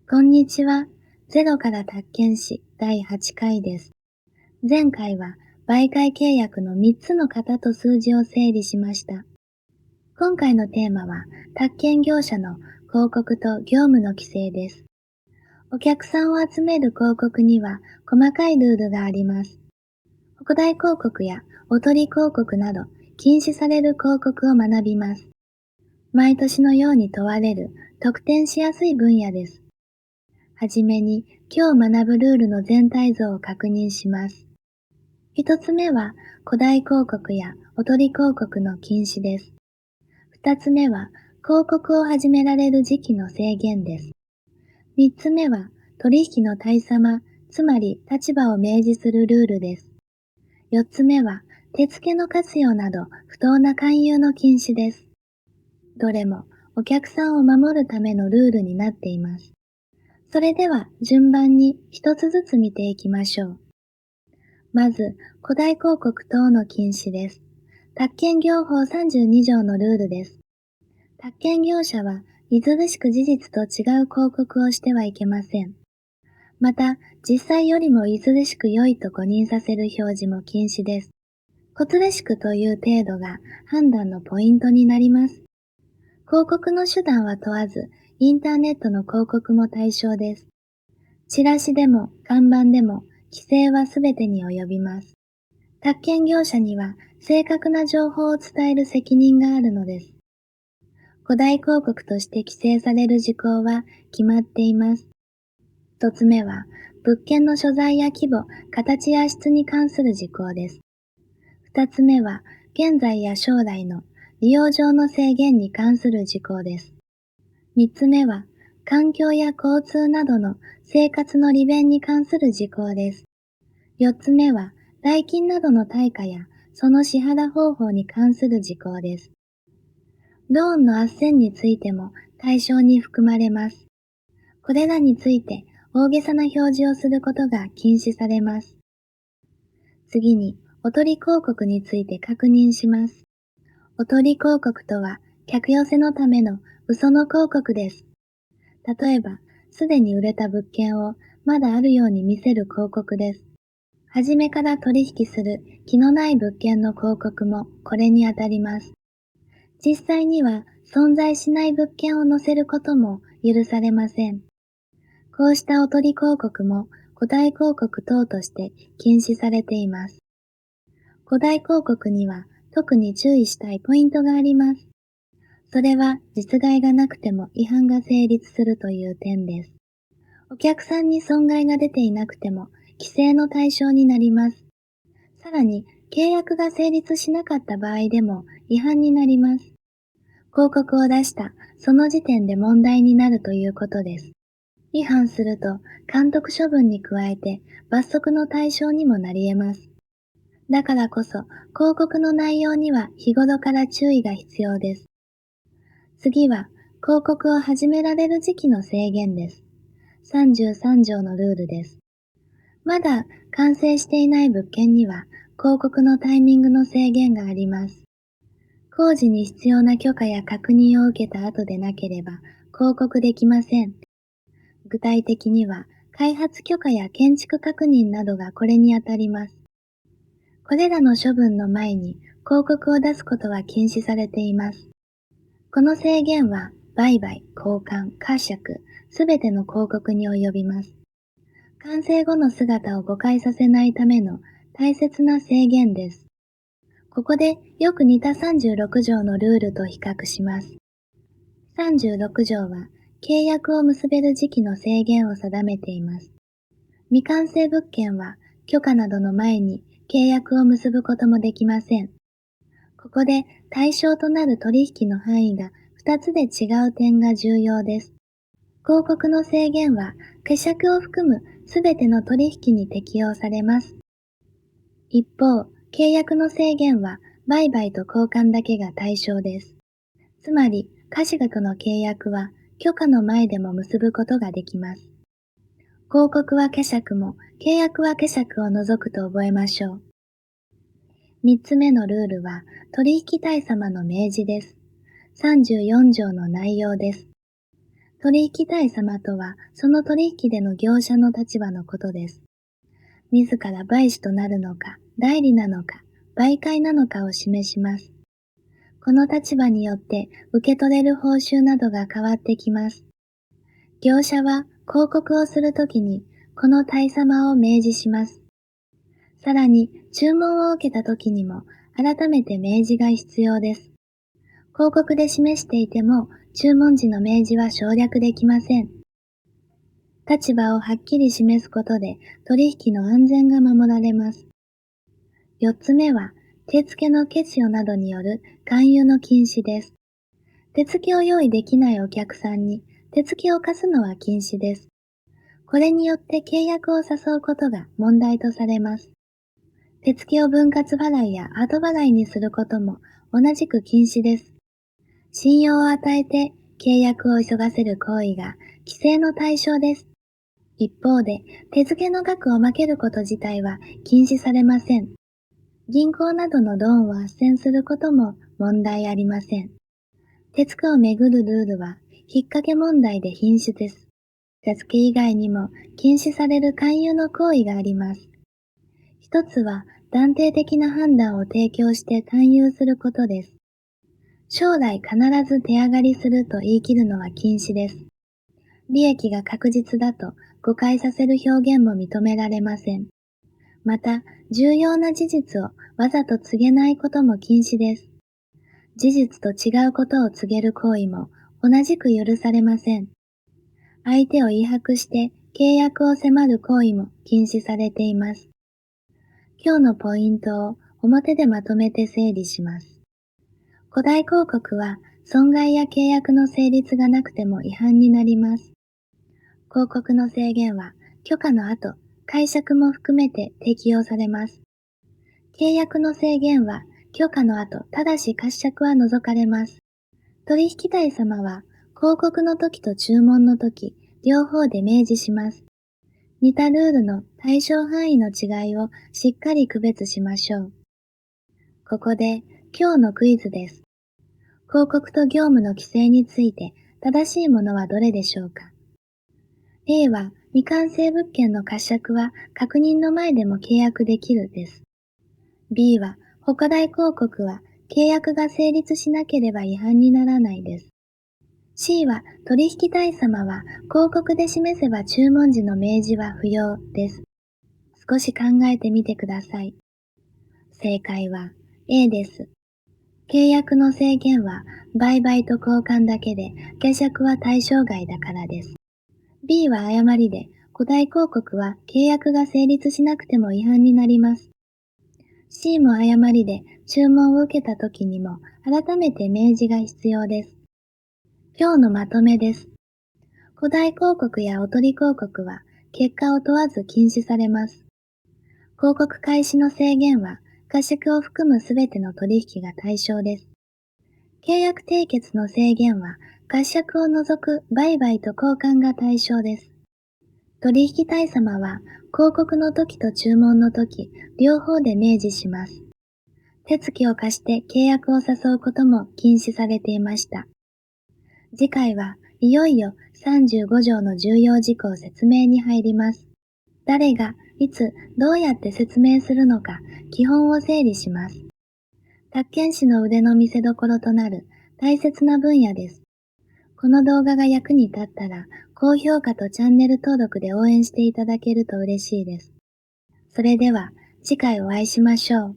こんにちは。ゼロから宅建士第8回です。前回は媒介契約の3つの型と数字を整理しました。今回のテーマは宅建業者の広告と業務の規制です。お客さんを集める広告には細かいルールがあります。北大広告やおとり広告など禁止される広告を学びます。毎年のように問われる得点しやすい分野です。はじめに今日学ぶルールの全体像を確認します。一つ目は古代広告やおとり広告の禁止です。二つ目は広告を始められる時期の制限です。三つ目は取引の対様、つまり立場を明示するルールです。四つ目は手付の活用など不当な勧誘の禁止です。どれもお客さんを守るためのルールになっています。それでは順番に一つずつ見ていきましょう。まず、古代広告等の禁止です。宅建業法32条のルールです。宅建業者は、見ずるしく事実と違う広告をしてはいけません。また、実際よりも見ずるしく良いと誤認させる表示も禁止です。こつれしくという程度が判断のポイントになります。広告の手段は問わず、インターネットの広告も対象です。チラシでも看板でも規制はすべてに及びます。宅建業者には正確な情報を伝える責任があるのです。古代広告として規制される事項は決まっています。一つ目は、物件の所在や規模、形や質に関する事項です。二つ目は、現在や将来の利用上の制限に関する事項です。三つ目は、環境や交通などの生活の利便に関する事項です。四つ目は、代金などの対価やその支払方法に関する事項です。ローンの斡旋についても対象に含まれます。これらについて大げさな表示をすることが禁止されます。次に、おとり広告について確認します。おとり広告とは、客寄せのための嘘の広告です。例えば、すでに売れた物件をまだあるように見せる広告です。初めから取引する気のない物件の広告もこれにあたります。実際には存在しない物件を載せることも許されません。こうしたおとり広告も古代広告等として禁止されています。古代広告には特に注意したいポイントがあります。それは実害がなくても違反が成立するという点です。お客さんに損害が出ていなくても規制の対象になります。さらに契約が成立しなかった場合でも違反になります。広告を出したその時点で問題になるということです。違反すると監督処分に加えて罰則の対象にもなり得ます。だからこそ広告の内容には日頃から注意が必要です。次は広告を始められる時期の制限です。33条のルールです。まだ完成していない物件には広告のタイミングの制限があります。工事に必要な許可や確認を受けた後でなければ広告できません。具体的には開発許可や建築確認などがこれにあたります。これらの処分の前に広告を出すことは禁止されています。この制限は売買、交換、貸借、すべての広告に及びます。完成後の姿を誤解させないための大切な制限です。ここでよく似た36条のルールと比較します。36条は契約を結べる時期の制限を定めています。未完成物件は許可などの前に契約を結ぶこともできません。ここで対象となる取引の範囲が2つで違う点が重要です。広告の制限は貸借を含むすべての取引に適用されます。一方、契約の制限は売買と交換だけが対象です。つまり、貸しとの契約は許可の前でも結ぶことができます。広告は貸借も、契約は貸借を除くと覚えましょう。三つ目のルールは、取引対様の明示です。34条の内容です。取引対様とは、その取引での業者の立場のことです。自ら売主となるのか、代理なのか、媒介なのかを示します。この立場によって受け取れる報酬などが変わってきます。業者は広告をするときに、この対様を明示します。さらに、注文を受けたときにも、改めて明示が必要です。広告で示していても、注文時の明示は省略できません。立場をはっきり示すことで、取引の安全が守られます。4つ目は、手付の欠如などによる勧誘の禁止です。手付を用意できないお客さんに手付を貸すのは禁止です。これによって契約を誘うことが問題とされます。手付を分割払いや後払いにすることも同じく禁止です。信用を与えて契約を急がせる行為が規制の対象です。一方で、手付の額をまけること自体は禁止されません。銀行などのローンを斡旋することも問題ありません。手付をめぐるルールは引っ掛け問題で瀕死です。手付以外にも禁止される勧誘の行為があります。一つは断定的な判断を提供して勧誘することです。将来必ず手上がりすると言い切るのは禁止です。利益が確実だと誤解させる表現も認められません。また、重要な事実をわざと告げないことも禁止です。事実と違うことを告げる行為も同じく許されません。相手を威迫して契約を迫る行為も禁止されています。今日のポイントを表でまとめて整理します。古代広告は損害や契約の成立がなくても違反になります。広告の制限は許可の後、解釈も含めて適用されます。契約の制限は許可の後、ただし貸借は除かれます。取引対様は広告の時と注文の時、両方で明示します。似たルールの対象範囲の違いをしっかり区別しましょう。ここで今日のクイズです。広告と業務の規制について正しいものはどれでしょうか？ A は未完成物件の貸借は確認の前でも契約できるです。B は他大広告は契約が成立しなければ違反にならないです。C は取引対様は広告で示せば注文時の明示は不要です。少し考えてみてください。正解は A です。契約の制限は売買と交換だけで、貸借は対象外だからです。B は誤りで、古代広告は契約が成立しなくても違反になります。C も誤りで、注文を受けた時にも改めて明示が必要です。今日のまとめです。古代広告やおとり広告は結果を問わず禁止されます。広告開始の制限は貸借を含むすべての取引が対象です。契約締結の制限は貸借を除く売買と交換が対象です。取引対様は広告の時と注文の時、両方で明示します。手付を貸して契約を誘うことも禁止されていました。次回はいよいよ35条の重要事項説明に入ります。誰が、いつ、どうやって説明するのか、基本を整理します。宅建士の腕の見せ所となる大切な分野です。この動画が役に立ったら、高評価とチャンネル登録で応援していただけると嬉しいです。それでは、次回お会いしましょう。